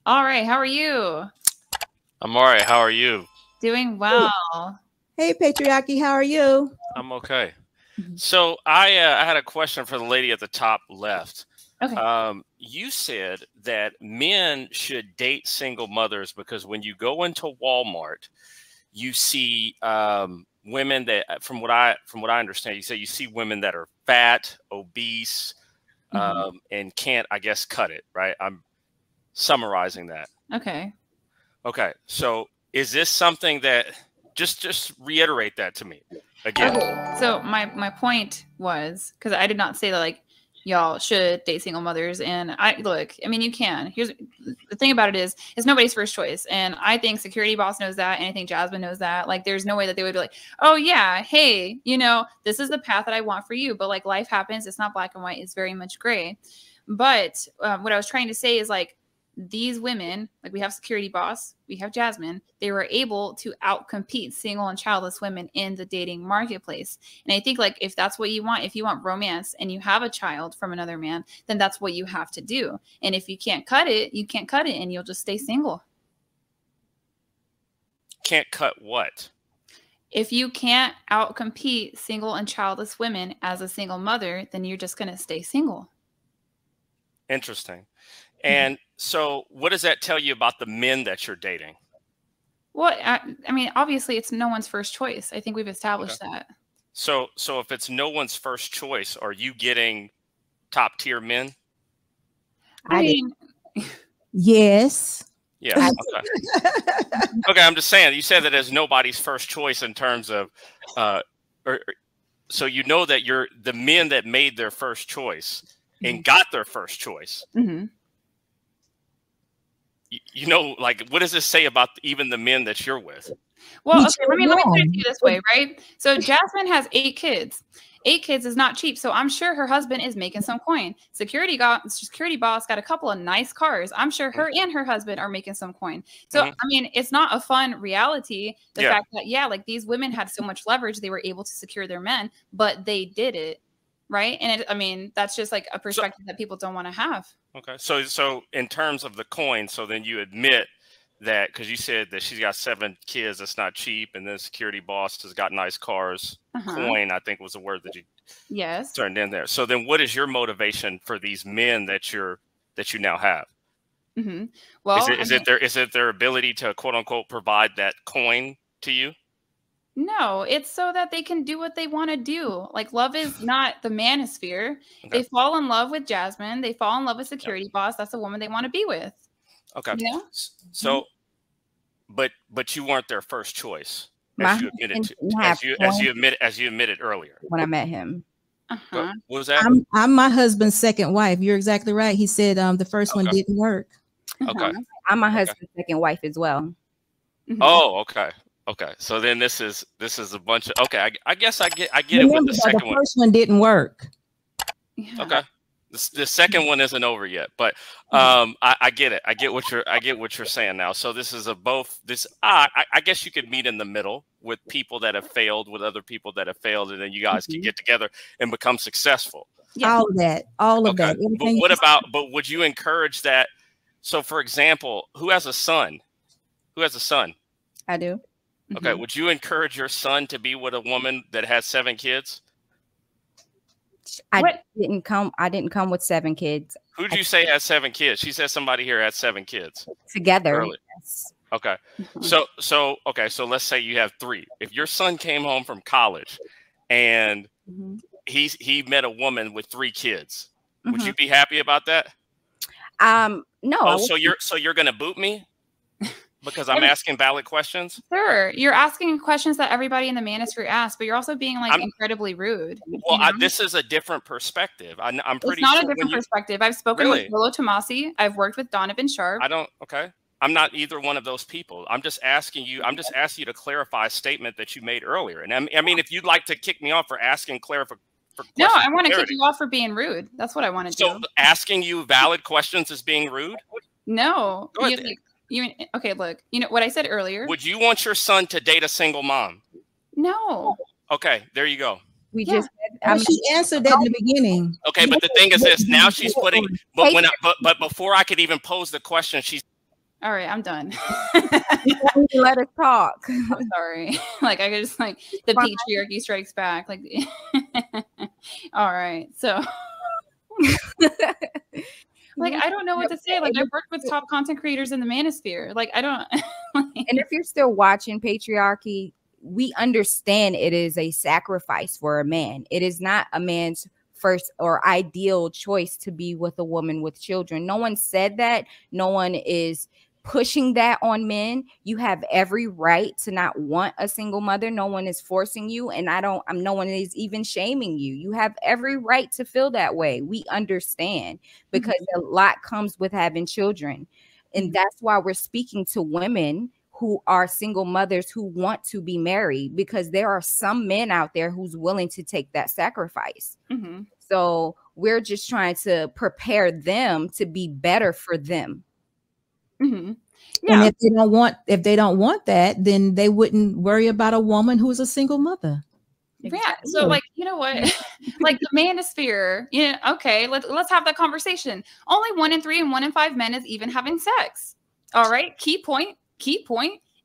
All right. How are you? I'm all right. How are you? Doing well. Hey, Patriarchy. How are you? I'm okay. So I had a question for the lady at the top left. Okay. You said that men should date single mothers because when you go into Walmart, you see women that, from what I understand, you say you see women that are fat, obese, and can't, I guess, cut it. Right? I'm summarizing that. Okay. Okay. So is this something that just reiterate that to me again? Okay. So my point was, because I did not say that like y'all should date single mothers, and I mean, you can. Here's the thing about it is it's nobody's first choice, and I think Security Boss knows that, and I think Jasmine knows that. Like, there's no way that they would be like, oh yeah, hey, this is the path that I want for you, but like life happens. It's not black and white. It's very much gray. But what I was trying to say is like, these women, like we have Security Boss, we have Jasmine, they were able to outcompete single and childless women in the dating marketplace. And I think like if that's what you want, if you want romance and you have a child from another man, then that's what you have to do. And if you can't cut it, you can't cut it and you'll just stay single. Can't cut what? If you can't outcompete single and childless women as a single mother, then you're just going to stay single. Interesting. And so what does that tell you about the men that you're dating? Well, I mean, obviously it's no one's first choice. I think we've established that. So if it's no one's first choice, are you getting top tier men? I mean, yes. Yeah. Okay. Okay. I'm just saying, you said that it's nobody's first choice in terms of, so you know that you're the men that made their first choice and got their first choice. You know, like, what does this say about even the men that you're with? Well, okay, let me put it to you this way, right? So Jasmine has 8 kids. 8 kids is not cheap. So I'm sure her husband is making some coin. Security Boss got a couple of nice cars. I'm sure her and her husband are making some coin. So, I mean, it's not a fun reality. The fact that, like these women had so much leverage, they were able to secure their men, but they did it. Right. And I mean, that's just like a perspective that people don't want to have. Okay. So in terms of the coin, so then you admit that because you said that she's got 7 kids, that's not cheap. And then Security Boss has got nice cars. Coin, I think was the word that you turned in there. So then what is your motivation for these men that you now have? Well, is it their ability to quote unquote provide that coin to you? No, it's so that they can do what they want to do. Like, love is not the manosphere. They fall in love with Jasmine. They fall in love with Security Boss. That's the woman they want to be with. Okay. You know? So, but you weren't their first choice, as you admitted to, as you admitted earlier when I met him. What was that? I'm my husband's second wife. You're exactly right. He said the first one didn't work. Okay. I'm my husband's second wife as well. Oh, okay. Okay, so then this is a bunch of I guess I get it with the second one. The first one didn't work. Okay, the second one isn't over yet, but I get it. I get what you're saying now. So this is I guess you could meet in the middle with people that have failed, with other people that have failed, and then you guys can get together and become successful. All of that. But would you encourage that? So, for example, who has a son? I do. Okay, would you encourage your son to be with a woman that has 7 kids? I didn't come with 7 kids. Who'd you say has 7 kids? She said somebody here has 7 kids. Together. Yes. Okay. So let's say you have 3. If your son came home from college and he met a woman with 3 kids, would you be happy about that? No. Oh, so you're gonna boot me? Because I'm asking valid questions? Sure. You're asking questions that everybody in the Manosphere asks, but you're also being like incredibly rude. Well, this is a different perspective. I'm pretty sure. It's not a different perspective. I've spoken with BOLO Tomasi. I've worked with Donovan Sharp. I'm not either one of those people. I'm just asking you to clarify a statement that you made earlier. And I mean, if you'd like to kick me off for asking clarification. No, I want to kick you off for being rude. That's what I want to do. So asking you valid questions is being rude? No. Okay, look, you know what I said earlier. Would you want your son to date a single mom? No. Okay, there you go. She answered that in the beginning. Okay, but the thing is this: now she's putting. But before I could even pose the question, she's All right, I'm done. Let us talk. I'm sorry. Like I just like the patriarchy strikes back. Like, all right. So, like I don't know what to say. Like I've worked with top content creators in the Manosphere. Like I don't. And if you're still watching patriarchy, we understand it is a sacrifice for a man. It is not a man's first or ideal choice to be with a woman with children. No one said that. No one is pushing that on men. You have every right to not want a single mother. No one is forcing you, and no one is even shaming you. You have every right to feel that way. We understand, because a lot comes with having children. And that's why we're speaking to women who are single mothers who want to be married, because there are some men out there who's willing to take that sacrifice. So we're just trying to prepare them to be better for them. Yeah. And if they don't want that, then they wouldn't worry about a woman who's a single mother. Yeah. So like, you know what, like the Manosphere, okay, let's have that conversation. Only 1 in 3 and 1 in 5 men is even having sex. All right. Key point.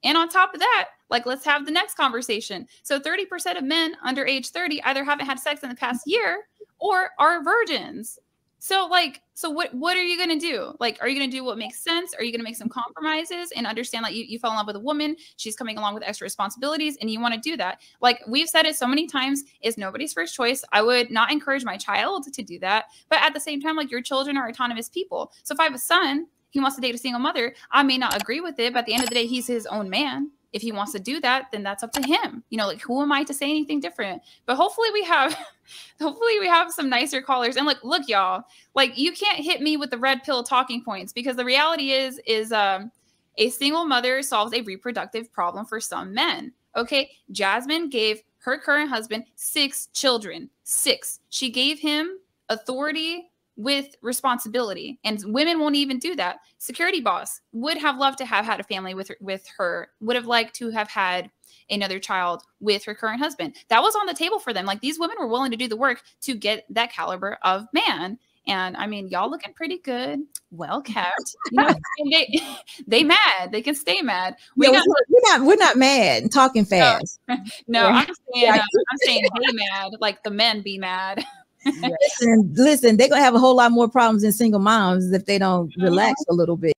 And on top of that, like, let's have the next conversation. So 30% of men under age 30 either haven't had sex in the past year or are virgins. So like, what are you going to do? Like, are you going to do what makes sense? Are you going to make some compromises and understand that you fell in love with a woman, she's coming along with extra responsibilities, and you want to do that? Like we've said it so many times, is nobody's first choice. I would not encourage my child to do that. But at the same time, like your children are autonomous people. So if I have a son, he wants to date a single mother, I may not agree with it, but at the end of the day, he's his own man. If he wants to do that, then that's up to him. Like, who am I to say anything different? But hopefully we have some nicer callers. And look, y'all, like you can't hit me with the red pill talking points, because the reality is a single mother solves a reproductive problem for some men. Okay. Jasmine gave her current husband 6 children, 6. She gave him authority with responsibility, and women won't even do that. Security boss would have loved to have had a family with her, would have liked to have had another child with her current husband. That was on the table for them. Like these women were willing to do the work to get that caliber of man. And I mean, y'all looking pretty good, well kept. They mad. They can stay mad. We're not mad. Talking fast. No, I'm saying they mad. Like the men be mad. Listen, they're gonna have a whole lot more problems than single moms if they don't relax a little bit.